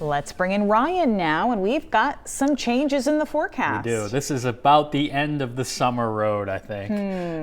Let's bring in Ryan now, and we've got some changes in the forecast. We do. This is about the end of the summer road, I think.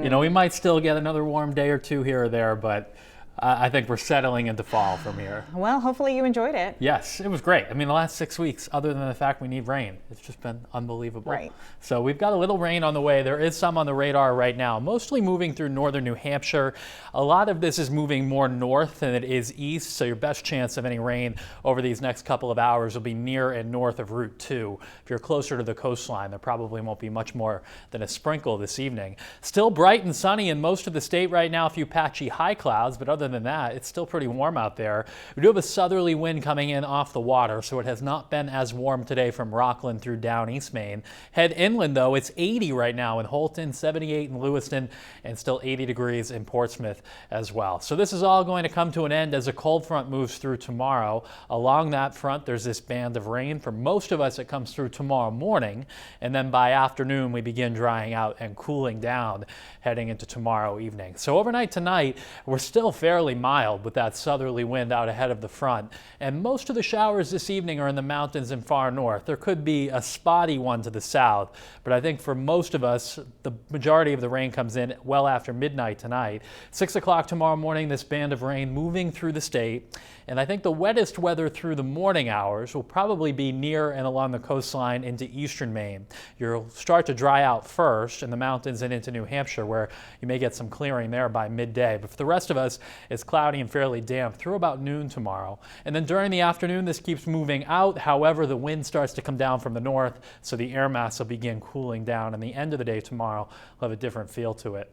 You know, we might still get another warm day or two here or there, but I think we're settling into fall from here. Well, hopefully you enjoyed it. Yes, it was great. I mean, the last 6 weeks, other than the fact we need rain, it's just been unbelievable. Right. So we've got a little rain on the way. There is some on the radar right now, mostly moving through northern New Hampshire. A lot of this is moving more north than it is east, so your best chance of any rain over these next couple of hours will be near and north of Route 2. If you're closer to the coastline, there probably won't be much more than a sprinkle this evening. Still bright and sunny in most of the state right now, a few patchy high clouds, but other than that, it's still pretty warm out there. We do have a southerly wind coming in off the water, so it has not been as warm today from Rockland through down East Maine. Head inland, though, it's 80 right now in Holton, 78 in Lewiston, and still 80 degrees in Portsmouth as well. So this is all going to come to an end as a cold front moves through tomorrow. Along that front, there's this band of rain. For most of us, it comes through tomorrow morning, and then by afternoon, we begin drying out and cooling down heading into tomorrow evening. So overnight tonight, we're still fairly mild with that southerly wind out ahead of the front. And most of the showers this evening are in the mountains and far north. There could be a spotty one to the south, but I think for most of us, the majority of the rain comes in well after midnight tonight. 6 o'clock tomorrow morning, this band of rain moving through the state. And I think the wettest weather through the morning hours will probably be near and along the coastline into eastern Maine. You'll start to dry out first in the mountains and into New Hampshire, where you may get some clearing there by midday. But for the rest of us, it's cloudy and fairly damp through about noon tomorrow. And then during the afternoon, this keeps moving out. However, the wind starts to come down from the north, so the air mass will begin cooling down. And the end of the day tomorrow will have a different feel to it.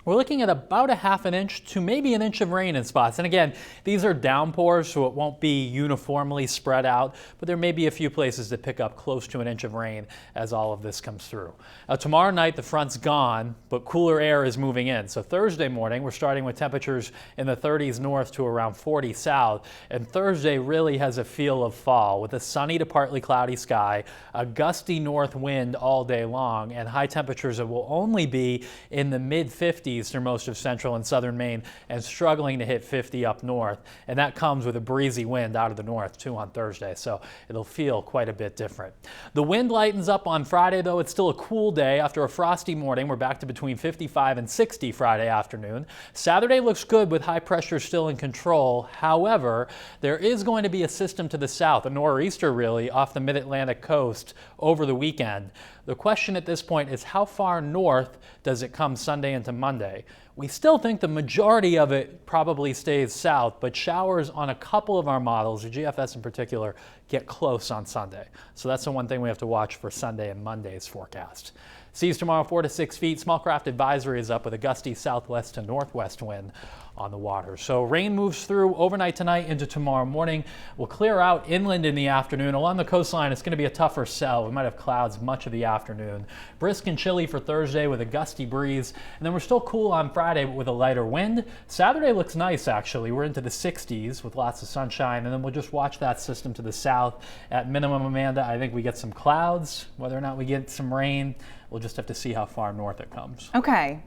We're looking at about a half an inch to maybe an inch of rain in spots. And again, these are downpours, so it won't be uniformly spread out, but there may be a few places that pick up close to an inch of rain as all of this comes through. Now, tomorrow night, the front's gone, but cooler air is moving in. So Thursday morning, we're starting with temperatures in the 30s north to around 40 south. And Thursday really has a feel of fall with a sunny to partly cloudy sky, a gusty north wind all day long, and high temperatures that will only be in the mid-50s through most of central and southern Maine, and struggling to hit 50 up north. And that comes with a breezy wind out of the north too on Thursday, so it'll feel quite a bit different. The wind lightens up on Friday, though. It's still a cool day. After a frosty morning, we're back to between 55 and 60 Friday afternoon. Saturday looks good with high pressure still in control. However, there is going to be a system to the south, a nor'easter really, off the mid-Atlantic coast over the weekend. The question at this point is, how far north does it come Sunday into Monday? We still think the majority of it probably stays south, but showers on a couple of our models, the GFS in particular, get close on Sunday. So that's the one thing we have to watch for Sunday and Monday's forecast. Seas tomorrow 4 to 6 feet. Small craft advisory is up with a gusty southwest to northwest wind on the water. So rain moves through overnight tonight into tomorrow morning. We'll clear out inland in the afternoon. Along the coastline, it's going to be a tougher sell. We might have clouds much of the afternoon. Brisk and chilly for Thursday with a gusty breeze. And then we're still cool on Friday, but with a lighter wind. Saturday looks nice, actually. We're into the 60s with lots of sunshine. And then we'll just watch that system to the south. At minimum, Amanda, I think we get some clouds. Whether or not we get some rain, we'll just have to see how far north it comes. Okay.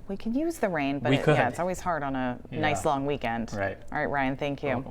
We could use the rain, but Yeah, it's always hard on a nice long weekend. Right. All right, Ryan, thank you.